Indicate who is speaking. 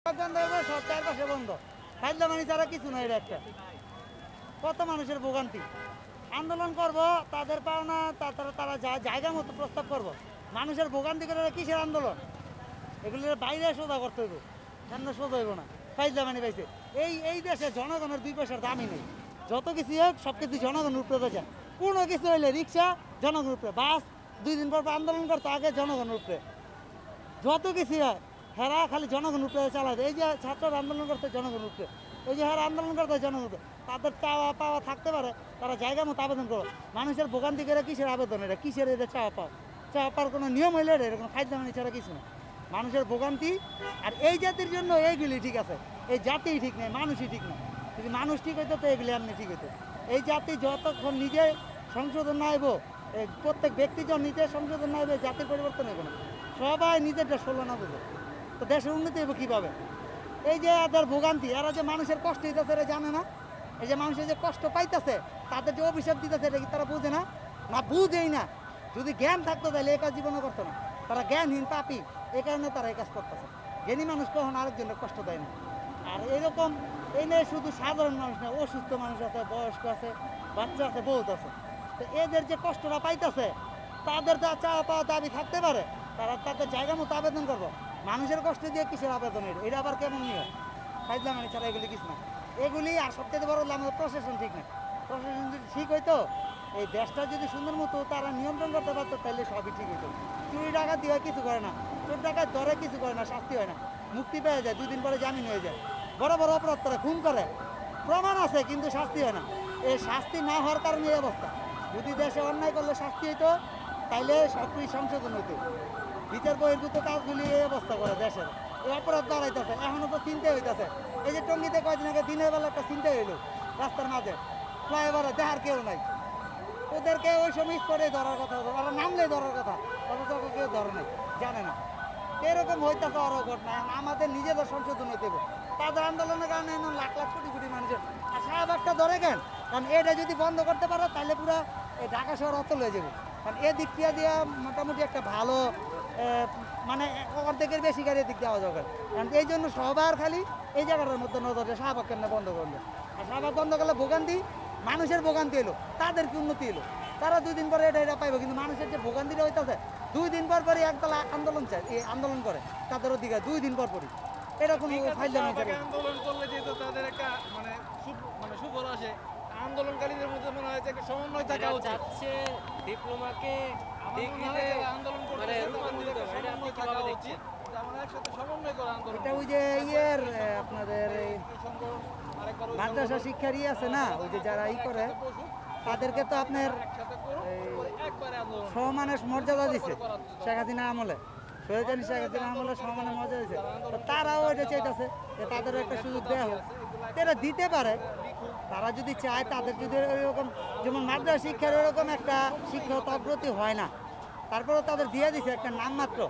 Speaker 1: বন্ধ হবে, সব চারপাশে বন্ধ। ফাইজলামানি ছাড়া কিছু নয়। এটা একটা কত মানুষের ভোগান্তি। আন্দোলন করব, তাদের পাওনা তারা জায়গা মতো প্রস্তাব করব। মানুষের ভোগান্তি করে কিসের আন্দোলন? এগুলোর বাইরে সোজা করতে হইব, সামনে সোজা হইব না। ফাইজলামানি পাইছে। এই দেশে জনগণের 2 পয়সার দামই নেই। যত কিছু হোক সব কিছু জনগণের উপরে যায়। কোনো কিছু হইলে রিক্সা জনগণের উপরে, বাস 2 দিন পর আন্দোলন করতে আগে জনগণের উপরে। যত কিছু হয় হেরা খালি জনগণ উপরে চালায়। এই যে ছাত্ররা আন্দোলন করতে জনগণ উপরে, এই যে হেরা আন্দোলন করতে জনগণ উপরে। তাদের চাওয়া পাওয়া থাকতে পারে, তারা জায়গা মতো আবেদন করো। মানুষের ভোগান্তি করে কিসের আবেদন? এটা কিসের? এটা চাওয়া পাওয়ার কোনো নিয়ম হইলে এটা এরকম ফাইজলামি ছাড়া কিছু না। মানুষের ভোগান্তি আর এই জাতির জন্য এইগুলি ঠিক আছে। এই জাতিই ঠিক নেই, মানুষই ঠিক না। যদি মানুষ ঠিক হইতো তো এগুলি এমনি ঠিক হইতো। এই জাতি যতক্ষণ নিজে সংশোধন না হইব, প্রত্যেক ব্যক্তি যখন নিজে সংশোধন না হইবে, জাতির পরিবর্তন হইব না। সবাই নিজেরটা ষোলো না বুঝে তো দেশের উন্নতি হইব কীভাবে? এই যে এদের ভোগান্তি, এরা যে মানুষের কষ্ট দিতেছে এরা জানে না। এই যে মানুষের যে কষ্ট পাইতেছে, তাদের যে অভিশাপ দিতেছে, এটা কি তারা বুঝে না? না, বুঝেই না। যদি জ্ঞান থাকতো তাহলে এই কাজ জীবনও করতো না। তারা জ্ঞানহীন, পাপী, এই কারণে তারা এই কাজ করতেছে। জ্ঞানী মানুষ কখন আরেকজনের কষ্ট দেয় না। আর এইরকম এই নিয়ে শুধু সাধারণ মানুষ না, অসুস্থ মানুষ আছে, বয়স্ক আছে, বাচ্চা আছে, বহুত আছে। তো এদের যে কষ্টটা পাইতেছে, তাদের যা চাওয়া পাওয়া দাবি থাকতে পারে, তারা তাদের জায়গা মতো আবেদন করবো। মানুষের কষ্ট দিয়ে কিসের আবেদন? এটা আবার কেমন নিয়ম? ফাইজলামানি ছাড়া এগুলি কিছু না। এগুলি আর সবচেয়ে বড় হলো আমাদের প্রশাসন ঠিক না। প্রশাসন যদি ঠিক হইতো, এই দেশটা যদি সুন্দর মতো তারা নিয়ন্ত্রণ করতে পারতো, তাহলে সবই ঠিক হইতো। চুরি ডাকাতি হয়, কিছু করে না। চোর ডাকাত ধরে, কিছু করে না, শাস্তি হয় না, মুক্তি পেয়ে যায়, 2 দিন পরে জামিন হয়ে যায়। বড় বড় অপরাধ করে, খুন করে, প্রমাণ আছে, কিন্তু শাস্তি হয় না। এই শাস্তি না হওয়ার কারণে এই অবস্থা। যদি দেশে অন্যায় করলে শাস্তি হইতো, তাইলে সবই সংশোধন হইতো। বিচার বহির্ভূত কাজগুলি এই অবস্থা করে দেশের। এই অপরাধ বাড়াইতেছে, এখনও তো চিন্তা হইতেছে। এই যে টঙ্গিতে কয়েকদিন আগে দিনের বেলা একটা চিন্তা হইলো, রাস্তার মাঝে ফ্লাইওভারে দেখার কেউ নাই। ওদেরকে ওই সময় স্পটে ধরার কথা, ওরা নামলে ধরার কথা, অথচ কেউ ধরে নাই, জানে না। এরকম হইতেছে আরও ঘটনা। এখন আমাদের নিজেদের সংশোধন হইতে হবে। তাদের আন্দোলনের কারণে লাখ লাখ কোটি কোটি মানুষের। আর শাহবাগটা ধরে কেন? কারণ এটা যদি বন্ধ করতে পারো, তাহলে পুরো এই ঢাকা শহর অচল হয়ে যাবে। কারণ এদিক দিয়ে দিয়া মোটামুটি একটা ভালো, মানে অর্ধেকের বেশি গাড়ি দিক দেওয়া যাবে। কারণ এই জন্য সবার খালি এই জায়গাটার মধ্যে নজর দেয়, শাহবাগ কেন বন্ধ করলে। আর শাহবাগ বন্ধ করলে ভোগান্তি, মানুষের ভোগান্তি এলো, তাদের কি উন্নতি এলো? তারা 2 দিন পরে এটা পাইব, কিন্তু মানুষের যে ভোগান্তিটা হইতেছে, 2 দিন পর পরই একদল আন্দোলন চায়, এই আন্দোলন করে তাদের অধিকার 2 দিন পর পরই। এটা কোনো ফাইজলামি করে
Speaker 2: আন্দোলন করলে যেহেতু তাদের একটা মানে সুফল আসে, আন্দোলনকারীদের মধ্যে মনে হয় যে একটা সমন্বয় থাকা উচিত।
Speaker 3: ডিপ্লোমাকে
Speaker 2: ডিগ্রিতে আন্দোলন করতে রূপান্তরিত সমন্বয় থাকা উচিত। আমরা একসাথে সমন্বয় করে আন্দোলন।
Speaker 1: এটা ওই যে ইয়ের আপনাদের এই মাদ্রাসা শিক্ষার আছে না, ওই যে যারা করে, তাদেরকে তো আপনার সমানের মর্যাদা দিছে শেখ হাসিনা আমলে। শেখ হাসিনা আমলে সমানের মর্যাদা দিছে। তারাও এটা চাইতেছে যে তাদেরও একটা সুযোগ দেওয়া হোক। তারা দিতে পারে, তারা যদি চায়। তাদের যদি ওইরকম, যেমন মাদ্রাসা শিক্ষার ওরকম একটা শিক্ষাগত অগ্রগতি হয় না, তারপরেও তাদের দিয়ে দিছে একটা নামমাত্র।